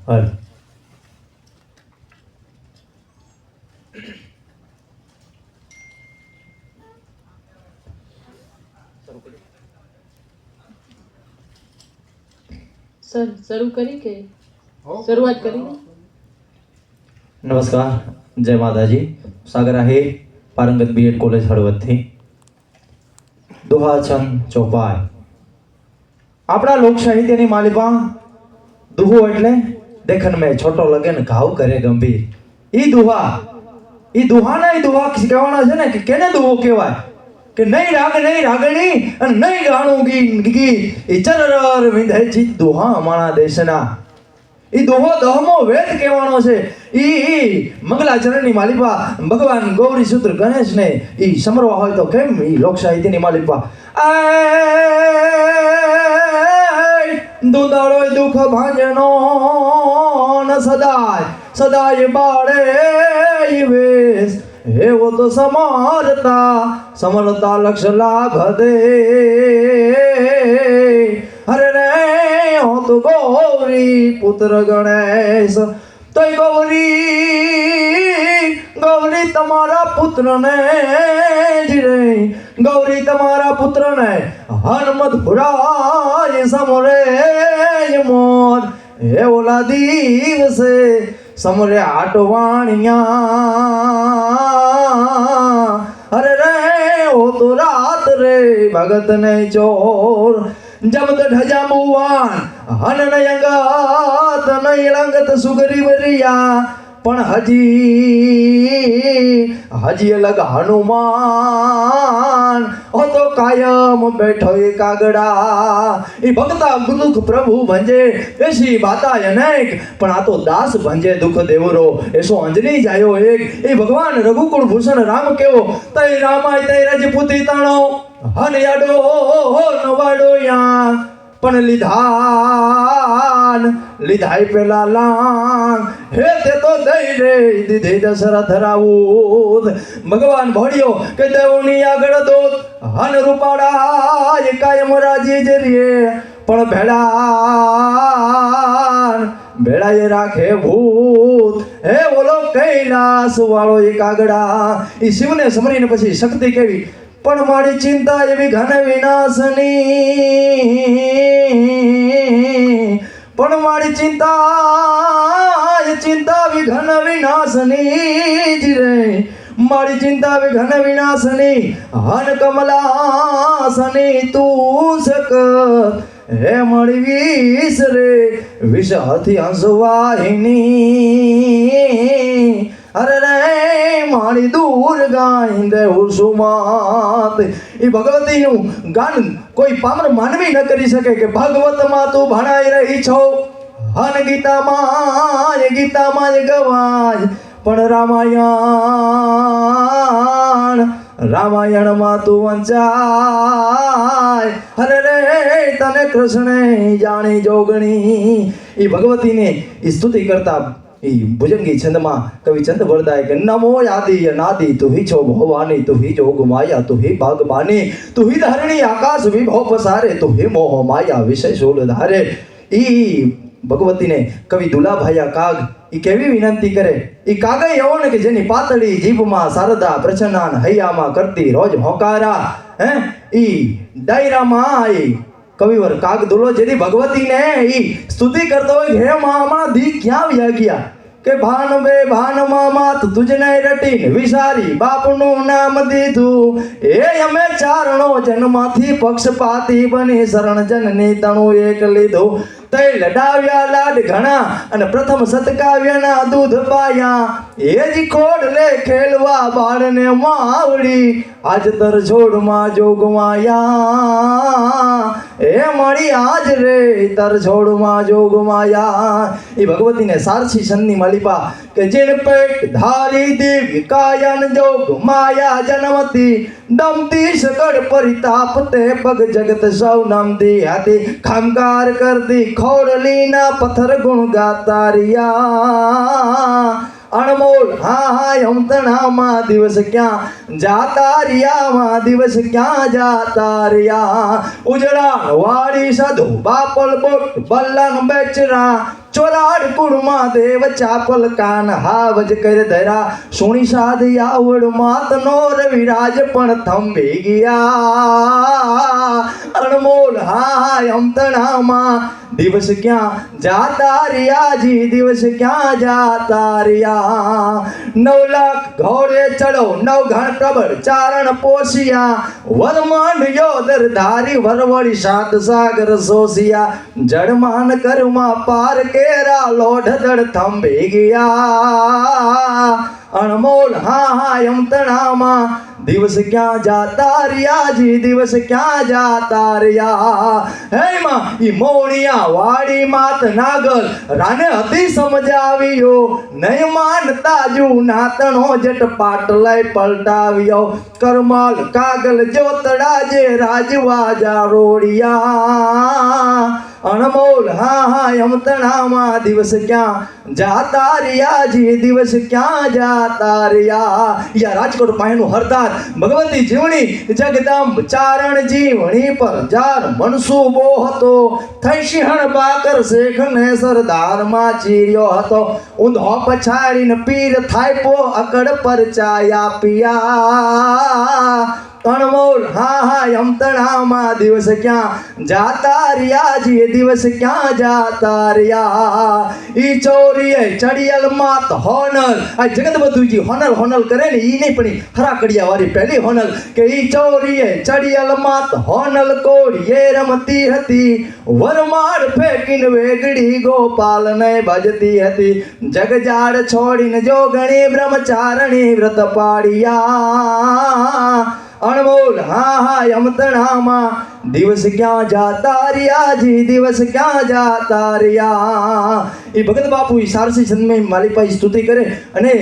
હાલ સર શરૂ કરી કે શરૂઆત કરી? નમસ્કાર, જય માતાજી. સાગર આહિર, પારંગત બીએડ કોલેજ હળવદથી. દોહા છંદ ચોપાઈ. આપણા લોક સાહિત્યની માલિકા દુહો એટલે દેખન મેં છોટો લગે ને ઘાવ કરે ગંભીર. ઈ દુહા કહેવાના છે ને કે કેને દુહો કહેવાય કે નહીં રાગ નહીં રાગણી અને નહીં ગાણું ગી ઈ ચરર વિંધે ચિત દુહા અમારા દેશના. ઈ દુહો દહમો વેદ કહેવાનો છે. ઈ મંગલાચરણની માલિકા ભગવાન ગૌરી સૂત્ર ગણેશને ઈ સમરવા હોય તો કેમ ઈ લોક સાહિત્યની માલિકા દુદાળો દુઃખ ભાંજનો ન સદાય બાળે વેશ એવો તો સમરતા લક્ષ લાભ દે. અરે રે હો તો ગૌરી પુત્ર ગણેશ તો ગૌરી તમારા પુત્રને ગૌરી તમારા પુત્રને હનુમત ભુરાય સમરે મોર હે ઓલા દિવસે સમરે આટવાણિયા. અરે રે ઓ તો રાત રે ભગત ને ચોર જમદ ઢજા મુવાન હન નયંગત નયલંગત સુગરી વરિયા. પણ હજી અલગ હનુમાન હો તો કાયમ બેઠો એ કાગડા. એ ભક્તા દુઃખ પ્રભુ ભંજે એસી બાતાય અનેક પણ આ તો દાસ ભંજે દુઃખ દેવરો એસો અંજની જાયો એક. એ ભગવાન રઘુકુળ ભૂષણ રામ કેવો તઈ રામાય તઈ રજપૂતી તાણો હન યાડો નવાડો યા. પણ લીધાય પેલા લાંગ હે તે તો દઈ રે દીધી દશરથ રાઉત. ભગવાન ભળ્યો કે દેવની આગળ દોત હન રૂપાડા એ કાયમ રાજી જરીએ. પણ ભેળાએ રાખે ભૂત હે બોલો કૈલાસ વાળો એ કાગડા. એ શિવને સમરીને પછી શક્તિ કેવી પણ મારી ચિંતા એવી ઘન વિનાશની. પણ મારી ચિંતા વિઘન વિનાશની જ રે. મારી ચિંતા વિઘન વિનાશની હન કમલાસની તું સક હે મળી વિષ રે વિષ હતી હંસવાહિની. અરે રે મારી દુર્ગા દેવું સુમાત. એ ભગવતીનું ગાન કોઈ પામર માનવી ન કરી શકે કે ભાગવતમાં તું ભણાઈ રહી છો હન ગીતામાં ગવાય. પણ રામાયણમાં તું વંચાય. અરે રે તને કૃષ્ણે જાણી જોગણી. એ ભગવતીને સ્તુતિ કરતા ભુજંગી છંદમાં કવિ ચંદ વરદાય કે નમો આદિ અનાદિ તું હી છો ભવાની તું હી જોગ માયા તું હી ભાગમાની તું હી ધારણી આકાશ વિભવ પસારે તું હી મોહ માયા વિષય શૂળ ધારે. ઈ ભગવતીને કવિ દુલાભાયા કાગ ઈ કેવી વિનંતી કરે. ઈ કાગય એવો ને કે જેની પાતળી જીભમાં શારદા પ્રચનાન હૈયામાં કરતી રોજ હોકારા. હે ઈ ડાયરામાં ઈ કવિવર કાગ દુલો જેથી ભગવતીને ઈ સ્તુતિ કરતો હોય હે મામા દી ક્યાં વ્યા ગયા કે ભાન માત તુજને રટીને વિસારી બાપનું નામ દીધું. એ અમે ચારણો જન્મથી પક્ષપાતી બની શરણ જનની તણું એક લીધું. તઈ લડાવ્યા લાડ ઘણા અને પ્રથમ સતકાવ્યના દૂધ પાયા. એ જ ખોડલે ખેલવા બાળને માવડી આજ તર છોડમાં જોગમાયા. એ મળી આજ રે તર છોડમાં જોગમાયા. એ ભગવતીને સારસી સન્ની માલિપા કે જેન પેટ ધારી દિવ્ય કાયન જોગ માયા જન્મતી દમતી સકળ પરિતાપ તે પગ જગત સૌ નમતી હાથી ખમકાર કરતી ખોડલીના પથ્થર ગુણ ગાતા રિયા. અણમોલ હા યમતણામાં દિવસ ક્યાં જાતા રિયામાં દિવસ ક્યાં જાતા રિયા ઉજળા વાડી સાધુ બાપલ બોટ બલ્લન બેચરા ચોરાડ કુળમાં દેવ ચાપલ કાન હાવજ કર ધરા સુણી સાધ આવડ માત નો રવિરાજ પણ થંભી ગયા અણમોલ હા યમતણામાં દિવસ ક્યાં જાતા રિયાજી દિવસ ક્યાં જાતા રિયા 9 લાખ ઘોડે ચડો 9 ઘણ પ્રબળ ચારણ પોષિયા વરમાંડ યોદર ધારી વરવળી સાત સાગર સોસિયા જડમાન કરમાં પાર કેરા લોઢ દડ થંભી ગયા અણમોલ હા યમતણામાં દિવસ ક્યાં જાતા રિયાજી દિવસ ક્યાં જાતા રિયા હે માં ઈ મોણિયા વાડી માત નાગલ રાને હતી સમજાવ્યો નહીં માનતા જુ નાતણો જટ પાટલાય પલટાવ્યો કરમાલ કાગલ જોતડા જે રાજવાજા રોડિયા અણમોલ હા યમતણામાં દિવસ ક્યાં જાતા રિયાજી દિવસ ક્યાં જાતા રિયા યા રાજકોટ પાયનું હરદાર ભગવતી જીવણી જગદંબ ચારણ જીવણી પર જાર મનસુબો હતો થઈ સિંહણ બાકર શેખ ને સરદાર માં ચીર્યો હતો ઊંધો પછાડીને પીર થાય પો અકડ પર ચાયા પિયા અણમોલ હા યમતણામાં દિવસ ક્યાં જાતા રિયાજી દિવસ ક્યાં જાતા રિયા ઈ ચોરીએ ચડિયલ માત હોનલ આ જગત બધુંજી હોનલ કરે ને ઈ નહીં પણ હરાકડિયા વાળી પહેલી હોનલ કે ઈ ચોરીએ ચડિયલ માત હોનલ કોડીએ રમતી હતી વરમાળ ફેંકીને વેગડી ગોપાલ ને ભજતી હતી જગજાડ છોડીને જોગણી બ્રહ્મચારણી વ્રત પાડિયા અણમોલ હા યમતણામાં દિવસ ક્યાં જાતા રિયાજી દિવસ ક્યાં જાતા રિયા એ ભગત બાપુ ઈ સારસી છંદમાં માલિપા ઈ સ્તુતિ કરે અને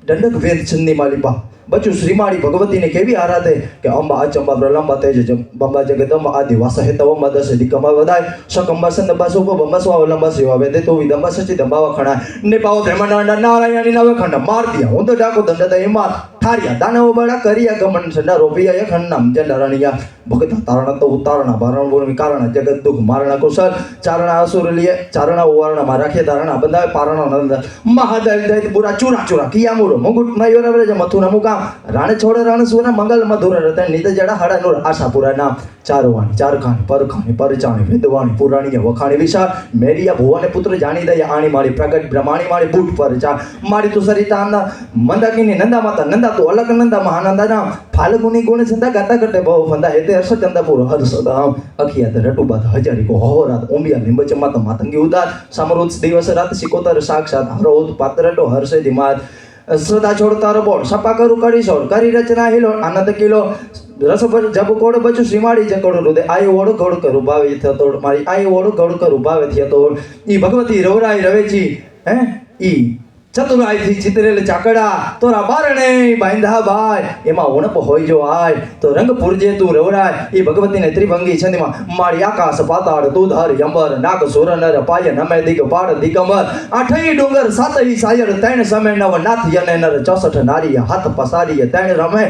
દંડક વેદ છંદની માલિપા બચુ શ્રીમાળી ભગવતીને કેવી આરાધે કે અંબા અચંબા પ્રલંબા તેજ બંબા જગદંબા આદિ વાસ હેતવંબા દશ દિકમા વદાય શકંબા સંદબા સુભ બંબા સ્વા વલંબા સેવા વેદે તો વિદંબા સચિ દંબાવા ખણા ને પાવો બ્રહ્માંડ નારાયણી નવે ખંડ માર દિયા હું તો ડાકો દંડતા એ માર ઠારિયા દાનવ બડા કરીયા ગમન સંડા રોપિયા એ ખંડ નામ જંડરણિયા ભગત તારણ તો ઉતારણા ભારણ બોલ કારણ જગત દુખ મારણા કુશલ ચારણા અસુર લીએ ચારણા ઓવારણા માં રાખે ધારણા બંધાય પારણા નંદ મહાદેવ દૈત પુરા ચૂરા કિયા મૂળો મુગુટ નયો રવરે મથુના મુકા રાણ છોડ રણ સુના મંગલ મધુર રતન નિત જડા હડા નૂર આશાપુરા નામ ચારવાણી ચારખાણી પરખાણી પરચાણી વિદ્વાણી પુરાણી વખાણી વિશાળ મેરિયા ભુવાને પુત્ર જાણી દયા આણી માળી પ્રગટ બ્રહ્માણી માળી બુટ પર ચા માળી તું સરિતા મંદાકીની નંદા માતા નંદા તું અલક નંદા મહાનંદા નામ ફાલ્ગુની ગુણ છંદા ગાતા કટે બહુ ફંદા હેતે હર્ષ ચંદાપુર હર્ષદામ અખિયાત રટુબાત હજારી કો હોરાત ઓમિયા નિંબચ માતા માતંગી ઉદાત સમરોત દિવસ રાત સિકોતર સાક્ષાત હરોત પાત્રટો હર્ષે દિમાત સદા છોડ તારો બોળ સપા કરું કરી સોળ કરી રચના હિલો આનંદ કિલો રસ પર જબ કોડ બચુ શ્રીમાળી જકોડ રુદે આય ઓડ ગોડ કરું ભાવે થતો મારી આય ઓડ ગોડ કરું ભાવે થતો ઈ ભગવતી રવરાય રવેજી હે ઈ ચતુરાઈથી ચિતરેલ ચાકડા તોરા બારણે બાંધા ભાઈ એમાં ઉણપ હોય જો આય તો રંગ પૂરજે તું રવરાય એ ભગવતીને ત્રિભંગી છંદમાં માળી આકાશ પાતાળ તું ધર યંબર નાગ સુર નર પાય નમે દિગ પાડ દિગંબર આઠઈ ડુંગર સાતઈ સાયર તૈણ સમે નવ નાથ યને નર 64 નારી હાથ પસારીએ તૈણ રમે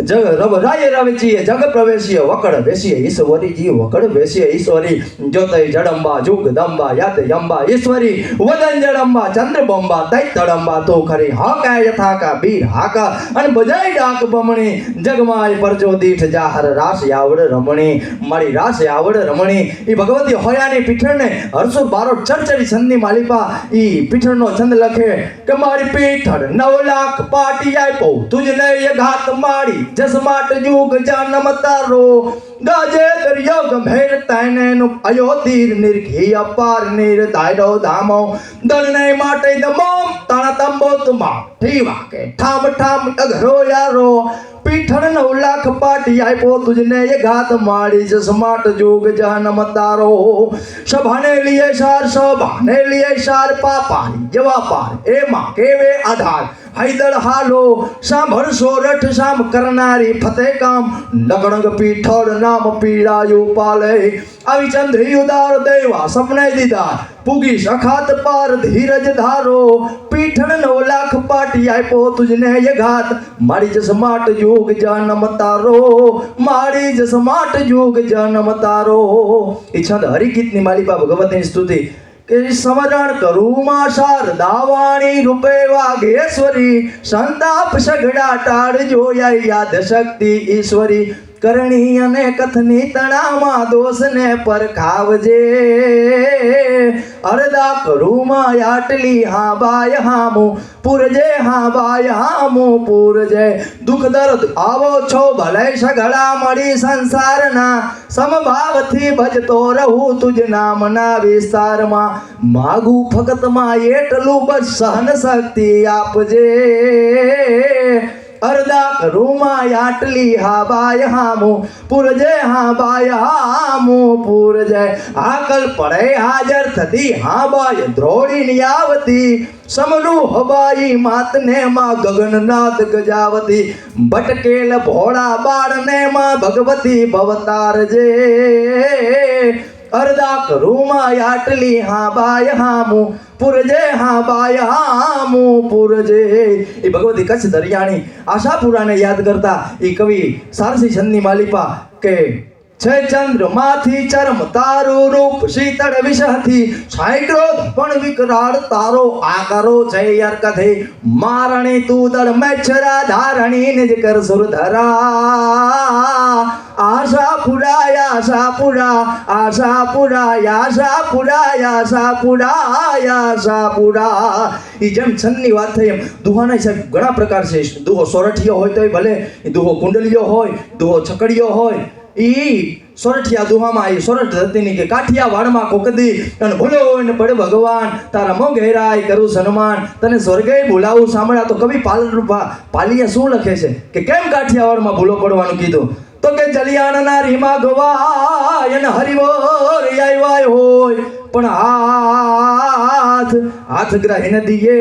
જગ રવ રાય રવેચીએ જગ પ્રવેશીએ વકડ વેશીએ ઈશ્વરી જી વકડ વેશીએ ઈશ્વરી જ્યોતઈ જડંબા જુગ દંબા યાત યંબા ઈશ્વરી વદન જડંબા ચંદ્ર બંબા તૈત અંબા તો ખરી હાકા યથાકા બીર હાકા અને બજાઈ ડાક બમણી જગમાય પરજો દીઠ જાહર રાસ આવડ રમણી મારી રાસ આવડ રમણી ઈ ભગવતી હોયાની પીઠણને હરસો બારો ચરચરી છંદની માલિપા ઈ પીઠણનો છંદ લખે કે મારી પીઠણ 9 લાખ પાટી આપ્યો તુજને એ ઘાત માડી જસમાટ યુગ જન્મ તારો ગાજે દરિયો ગંભીર તૈને નું અયોધીર નિર્ઘી અપાર નિર્ધાયડો ધામો દળને માટે દમોમ તાણા તંબો તુમા ઠીવા કે ઠામ ઠામ અઘરો યારો પીઠણ 9 લાખ પાટી આપ્યો તુજને એ ઘાત માડી જસમાટ યુગ જન્મ તારો સભાને લીએ સાર પાપાની જવા પાર એમાં કેવે આધાર હૈદળ હાલો સાંભળ સોરઠ સામ કરનારી ફતેહ કામ લગણગ પીઠળ નામ પીડાયું પાલે આવી ચંદ્રી ઉદાર દેવા સપને દીદાર પૂગીશ અખાત પાર ધીરજ ધારો પીઠણ 9 લાખ પાટી આપ્યો તુજને યઘાત મારી જસમાટ યુગ જન્મ તારો મારી જસમાટ યુગ જન્મ તારો એ છંદ હરિગીતની માલિકા ભગવતીની સ્તુતિ કે સ્મરણ કરું માં શારદાવાણી રૂપે વાઘેશ્વરી સંતાપ સઘળા ટાળજો યાદ શક્તિ ઈશ્વરી કરણી અને કથની તણામાં દોષને પરખાવજે અરદા કરું માં આટલી હા બાય હામું પૂરજે હા બાય હામું પૂરજે દુઃખ દર્દ આવો છો ભલે સઘળા મળી સંસારના સમભાવથી ભજતો રહું તુજ નામના વિસ્તારમાં માગું ફક્તમાં એટલું બસ સહન શક્તિ આપજે અરદા કરું માં આટલી હા બાય હામું પૂરજે હા બાય હામું પૂરજે આકલ પડે હાજર થતી હા બાય દ્રોડીની આવતી સમરૂ હબાઈ માતને માં ગગનનાથ ગજાવતી ભટકેલ ભોળા બાળને માં ભગવતી ભવતારજે અરદા કરું માં આટલી હા બાય હામું પૂરજે હા બાય હામું પૂરજે એ ભગવતી કચ્છ દરિયાણી આશાપુરાને યાદ કરતા એ કવિ સારસી છંદની માલિપા કે છે ચંદ્રમાંથી ચરમ તારું રૂપ શીતળ વિષહથી છાય ક્રોધ પણ વિકરાળ તારો આકારો છે યાર કથે મારણી તું દળ મેછરા ધારણી નિજ કર સુરધરા આશાપુરા આશાપુરા આશાપુરા આશાપુરા આશાપુરા આશાપુરા એ જેમ છંદની વાત થઈ એમ દુહાના સાહેબ ઘણા પ્રકાર છે દુહો સોરઠિયો હોય તોય ભલે દુહો કુંડલિયો હોય દુહો છકડીયો હોય ઈ સોરઠિયા દુહામાં એ સોરઠ ધરતીની કે કાઠિયા વાડમાં કોકદી અને ભૂલો ને પડે ભગવાન તારા મો ઘેરાય કરું સન્માન તને સ્વર્ગે બોલાવું સાંભળા તો કવિ પાલિયા શું લખે છે કે કેમ કાઠિયાવાડમાં ભૂલો પડવાનું કીધું તો કે જલિયાણના રીમા ગવાય અને હરિવર આવ્યા હોય પણ હાથ ગ્રહી નદીએ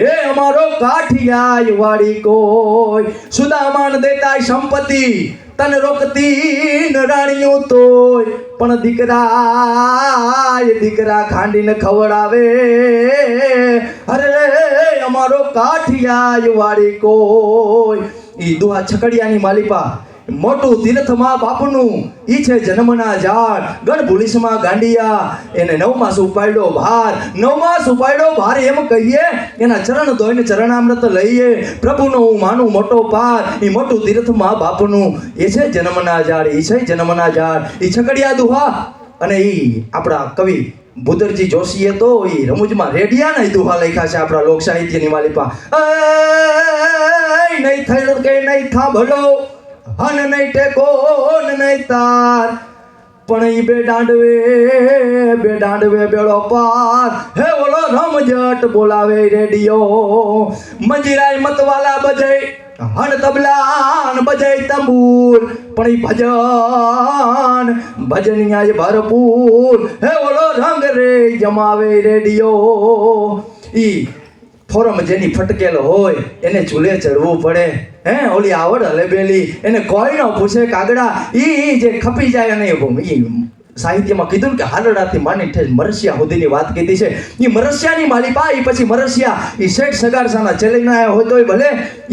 એ અમારો કાઠિયાય વાડી કોઈ સુદામાન દેતા સંપત્તિ તને રોકતી નરાણીઓ તોય પણ દીકરા ખાંડીને ખવડાવે અરે અમારો કાઠિયાય વાડી કોઈ ઈ દુહા છકડિયાની માલિપા મોટું તીર્થમાં બાપનું ઈ છે જન્મના ઝાડ ગણ ભુલીસમાં ગાંડિયા એને 9 માસ ઉપાડ્યો ભાર 9 માસ ઉપાડ્યો ભાર એમ કહીએ એના ચરણ ધોઈને ચરણામૃત લઈએ પ્રભુનો હું માનું મોટો પાર ઈ મોટું તીર્થમાં બાપનું એ છે જન્મના ઝાડ ઈ છે જન્મના ઝાડ ઈ છકડિયા દુહા અને ઈ આપણા કવિ ભૂદરજી જોશીએ તો ઈ રમૂજમાં રેડિયાના દુહા લખ્યા છે આપણા લોક સાહિત્યની માલિપા નહીં થયો કે નહીં થાંભલો હન નહીં ટેકો નહીં તાર પણ ઈ બે દાંડવે બેડો પાર હે ઓલો રમજટ બોલાવે રેડિયો મંજીરાય મતવાલા બજે હન તબલા બજે તંબૂર પણ ઈ ભજનિયા ભરપૂર હે ઓલો રંગ રે જમાવે રેડિયો ઈ ફોરમ જેની ફટકેલ હોય એને ચૂલે ચડવું પડે હે ઓલી આવડ હલેબેલી એને કોઈ ન પૂછે કાગડા ઈ જે ખપી જાય અને ઈ સાહિત્યમાં કીધું કે હાલડાથી માની ઠેસ મરસિયા સુધીની વાત કીધી છે ઈ મરસિયાની માલિપા ઈ પછી મરસિયા ઈ શેઠ સગારસાના ચેલીના હોય તોય ભલે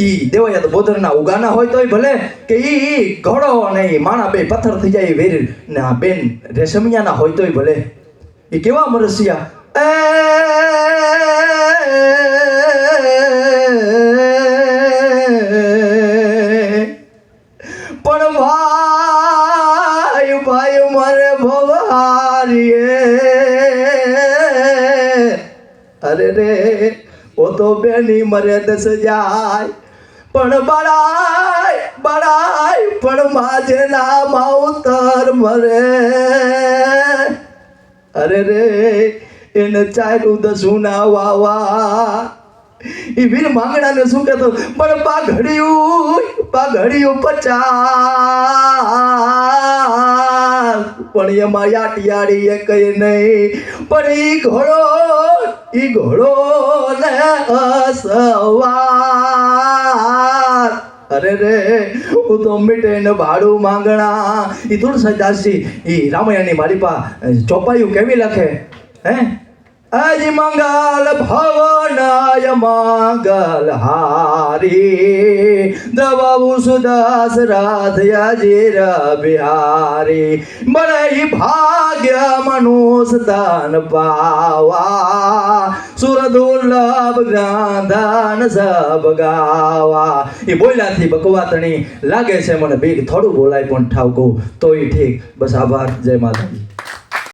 ઈ દેવયાદ બોધરના ઉગાના હોય તોય ભલે કે ઈ ઘોડો અને ઈ માણા બે પથ્થર થઈ જાય વીર ના બેન રેશમિયાના હોય તોય ભલે ઈ કેવા મરસિયા પણ ભાઈ મારે ભવારીએ અરે રે ઓ તો બેની મરે 10 જાય પણ બળાય પણ માજેલા માવતર મરે અરે રે એને ચાલ્યું 10 ના વાવા ઈ વીર માંગણાને શું કહેતો પણ પાઘડિયું 50 પણ એમાં યાટિયાળી એ કઈ નહીં પણ ઈ ઘોડો ને અસવાર અરે રે હું તો મીઠે ને ભાડું માંગણા ઈ તુલસીદાસજી ઈ રામાયણની માલિપા ચોપાયું કેવી લખે હે અજ મંગલ ભવનાય મંગલ હારી દ્રવુ સુદાસ રાધયાજીર બિહારી બળઈ ભાગ્ય મનુસ્તન પાવા સુર દુર્લભ ગ્રાંધાન સબ ગાવા. એ બોલ્યાથી બકવાતણી લાગે છે મને બીક થોડું બોલાય પણ ઠાવકો તોય ઠીક. બસ આભાર. જય માતાજી.